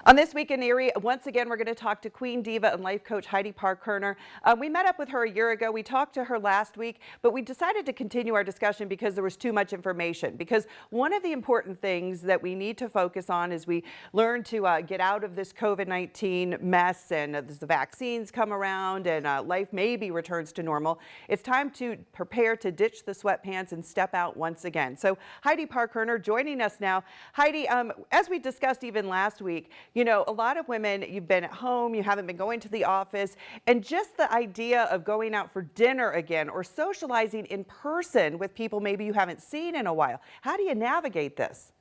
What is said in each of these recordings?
On This Week in Erie, once again, we're going to talk to Queen Diva and life coach Heidi Parr Kerner. We met up with her a year ago. We talked to her last week, but we decided to continue our discussion because there was too much information. Because one of the important things that we need to focus on as we learn to get out of this COVID-19 mess and as the vaccines come around and life maybe returns to normal, it's time to prepare to ditch the sweatpants and step out once again. So Heidi Parr Kerner joining us now. Heidi, as we discussed even last week, you know, a lot of women, you've been at home, you haven't been going to the office, and just the idea of going out for dinner again or socializing in person with people maybe you haven't seen in a while. How do you navigate this?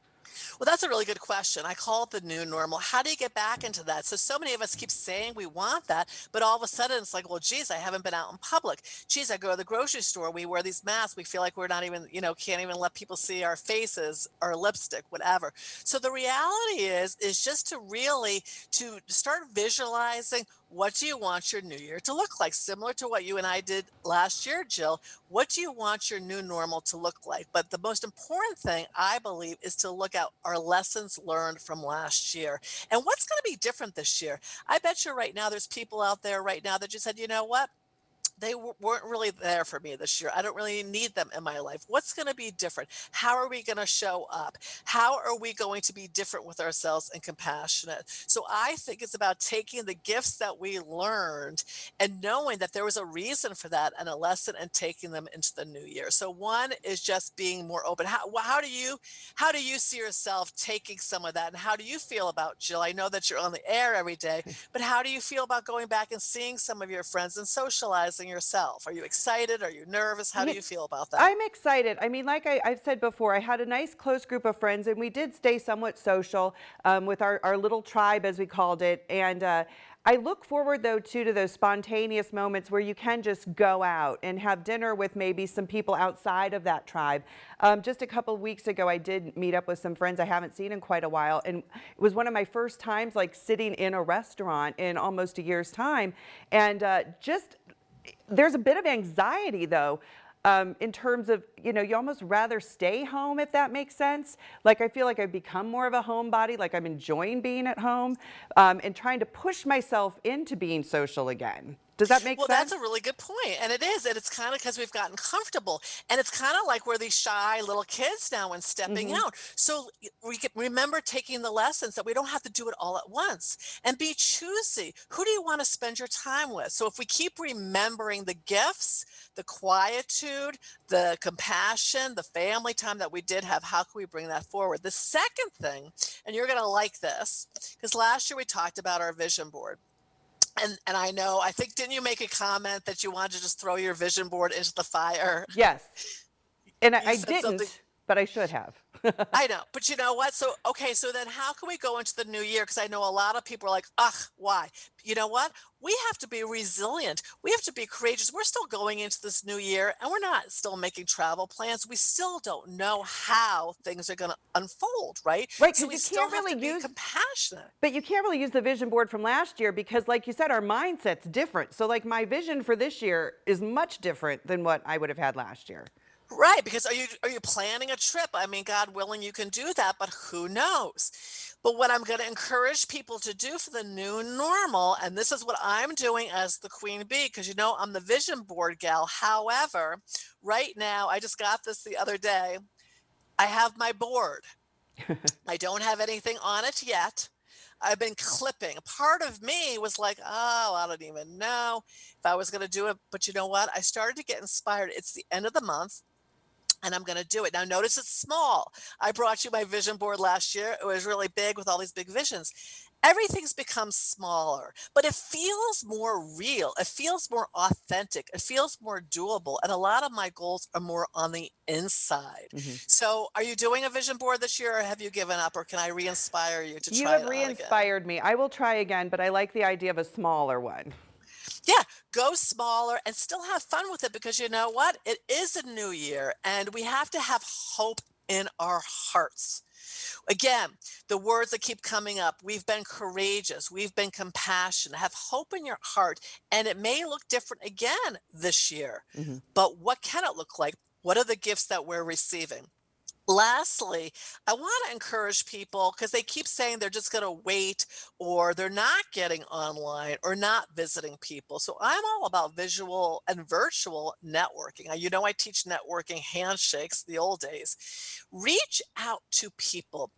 Well, that's a really good question. I call it the new normal. How do you get back into that? So many of us keep saying we want that, but all of a sudden it's like, well, geez, I haven't been out in public. Geez, I go to the grocery store. We wear these masks. We feel like we're not even, can't even let people see our faces, our lipstick, whatever. So the reality is just to start visualizing what do you want your new year to look like? Similar to what you and I did last year, Jill. What do you want your new normal to look like? But the most important thing, I believe, is to look at our lessons learned from last year and what's going to be different this year. I bet you right now there's people out there right now that just said, you know what? Weren't really there for me this year. I don't really need them in my life. What's going to be different? How are we going to show up? How are we going to be different with ourselves and compassionate? So I think it's about taking the gifts that we learned and knowing that there was a reason for that and a lesson and taking them into the new year. So one is just being more open. How do you see yourself taking some of that? And how do you feel about, Jill? I know that you're on the air every day, but how do you feel about going back and seeing some of your friends and socializing yourself? Are you excited? Are you nervous? How do Yeah, you feel about that? I'm excited. I mean, like I've said before, I had a nice close group of friends and we did stay somewhat social with our little tribe, as we called it. And I look forward, though, to those spontaneous moments where you can just go out and have dinner with maybe some people outside of that tribe. Just a couple of weeks ago, I did meet up with some friends I haven't seen in quite a while. And it was one of my first times like sitting in a restaurant in almost a year's time. And there's a bit of anxiety, though, in terms of, you almost rather stay home, if that makes sense. Like, I feel like I've become more of a homebody, like I'm enjoying being at home and trying to push myself into being social again. Does that make Well, that's sense? a really good point, and it is, and it's kind of because we've gotten comfortable, and it's kind of like we're these shy little kids now and stepping Hmm. out. So we can remember taking the lessons that we don't have to do it all at once, and be choosy. Who do you want to spend your time with? So if we keep remembering the gifts, the quietude, the compassion, the family time that we did have, how can we bring that forward? The second thing, and you're going to like this, because last year we talked about our vision board. And I know, I think, didn't you make a comment that you wanted to just throw your vision board into the fire? Yes. And I, You I said something. didn't, but I should have. I know, but you know what? So, okay, so then how can we go into the new year? Because I know a lot of people are like, ugh, why? You know what? We have to be resilient. We have to be courageous. We're still going into this new year and we're not still making travel plans. We still don't know how things are going to unfold, right? Right, So because we you still can't have really to be use compassionate. But you can't really use the vision board from last year because, like you said, our mindset's different. So, like, my vision for this year is much different than what I would have had last year. Right, because are you planning a trip? I mean, God willing, you can do that, but who knows? But what I'm going to encourage people to do for the new normal, and this is what I'm doing as the queen bee, because I'm the vision board gal. However, right now, I just got this the other day. I have my board. I don't have anything on it yet. I've been clipping. Part of me was like, oh, I don't even know if I was going to do it. But you know what? I started to get inspired. It's the end of the month and I'm going to do it. Now, notice it's small. I brought you my vision board last year. It was really big with all these big visions. Everything's become smaller, but it feels more real. It feels more authentic. It feels more doable. And a lot of my goals are more on the inside. Mhm. So, are you doing a vision board this year or have you given up or can I re inspire you to You try have it re on again? inspired me. I will try again, but I like the idea of a smaller one. Yeah, go smaller and still have fun with it because you know what? It is a new year and we have to have hope in our hearts. Again, the words that keep coming up, we've been courageous, we've been compassionate, have hope in your heart, and it may look different again this year. Mhm. But what can it look like? What are the gifts that we're receiving? Lastly, I want to encourage people because they keep saying they're just going to wait or they're not getting online or not visiting people. So I'm all about visual and virtual networking. I teach networking handshakes the old days. Reach out to people.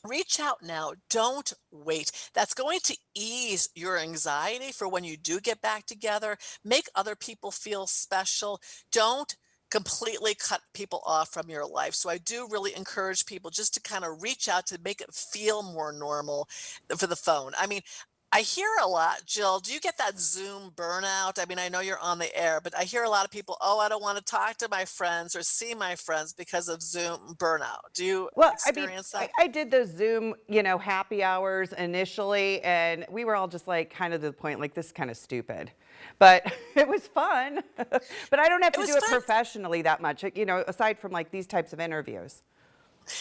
Reach out now. Don't wait. That's going to ease your anxiety for when you do get back together. Make other people feel special. Don't completely cut people off from your life. So I do really encourage people just to kind of reach out to make it feel more normal for the phone. I mean, I hear a lot, Jill, do you get that Zoom burnout? I mean, I know you're on the air, but I hear a lot of people, oh, I don't want to talk to my friends or see my friends because of Zoom burnout. Do you Well, I mean, experience I, that? I did those Zoom, happy hours initially, and we were all just like kind of to the point, like, this is kind of stupid. But it was fun. But I don't have It to was do it fun. professionally that much, aside from like these types of interviews.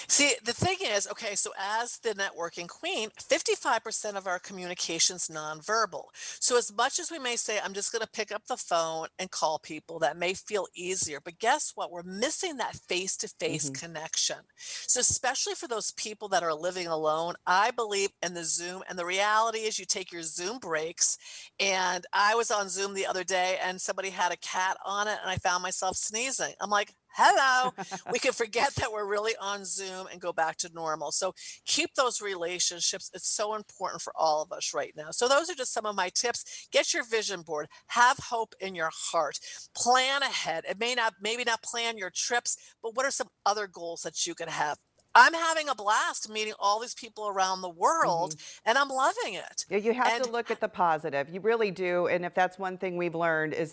See, the thing is, okay, so as the networking queen, 55% of our communication's nonverbal. So as much as we may say, I'm just going to pick up the phone and call people, that may feel easier. But guess what? We're missing that face-to-face Hmm. connection. So especially for those people that are living alone, I believe in the Zoom. And the reality is you take your Zoom breaks. And I was on Zoom the other day and somebody had a cat on it and I found myself sneezing. I'm like, hello. We can forget that we're really on Zoom and go back to normal. So keep those relationships. It's so important for all of us right now. So those are just some of my tips. Get your vision board. Have hope in your heart. Plan ahead. It maybe not plan your trips, but what are some other goals that you could have? I'm having a blast meeting all these people around the world Hmm. and I'm loving it. Yeah, you have to And look at the positive. You really do. And if that's one thing we've learned is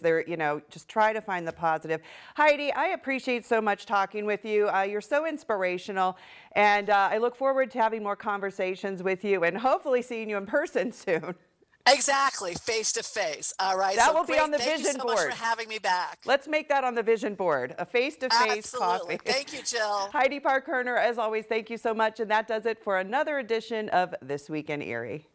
just try to find the positive. Heidi, I appreciate so much talking with you. You're so inspirational. And I look forward to having more conversations with you and hopefully seeing you in person soon. exactly, face to face. All right. That So will be on great. the Thank you vision so much for board. having me back. Let's make that on the vision board, a face-to-face Absolutely. coffee. Thank you, Jill. Heidi Parr Kerner, as always, thank you so much. And that does it for another edition of This Week in Erie.